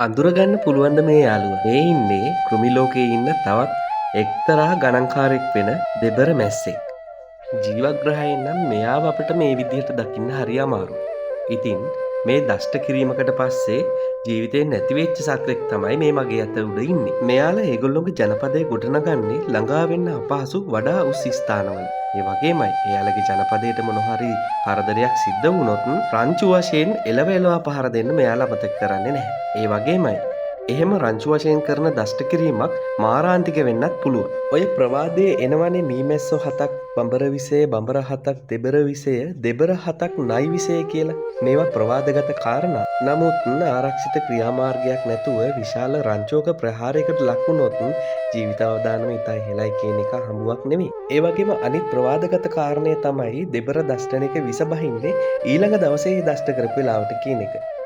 අඳුරගන්න පුළුවන්ද මේ යාළුවා? මේ ඉන්නේ කෘමි ලෝකයේ ඉන්න තවත් එක්තරා ගණන්කාරයෙක් වෙන දෙබර මැස්සෙක්. ජීවග්‍රහයෙන් නම් මෙයාව අපිට මේ විදිහට දකින්න හරි අමාරුයි. ඉතින් මේ දෂ්ට කිරීමකට පස්සේ ජීවිතේ නැතිවෙච්ච සත්වෙක් තමයි මේ මගේ අත උඩ ඉන්නේ. මෙයාලා ඒගොල්ලෝගේ ජනපදය ගොඩනගන්නේ ළඟා වෙන්න අපහසු වඩා උස් ස්ථානවල. ඒ වගේමයි එයාලගේ ජනපදයට මොන හරි කරදරයක් සිද්ධ වුණොත් රංචු වශයෙන් එලව එලවා පහර දෙන්න මෙයාලා අමතක කරන්නේ නැහැ. ඒ වගේමයි එහෙම රංචු වශයෙන් කරන දෂ්ට කිරීමක් මාරාන්තික වෙන්නත් පුළුවන්. ඔය ප්‍රවාදයේ එනවනේ මීමැස්සෝ 7ක් බඹර විසය බඹර 7ක් දෙබර විසය දෙබර 7ක් නයි විසය කියලා. මේවා ප්‍රවාදගත කාරණා. නමුත් ආරක්ෂිත ක්‍රියාමාර්ගයක් නැතුව විශාල රංචුවක ප්‍රහාරයකට ලක් වුණොත් ජීවිත අවදානම ඉතා ඉහළයි කියන එක හම්බුවක් නෙමෙයි. ඒ වගේම අනිත් ප්‍රවාදගත කාරණය තමයි දෙබර දෂ්ටන එක විස බහින්නේ ඊළඟ දවසේ දෂ්ට කරපු වෙලාවට කියන එක.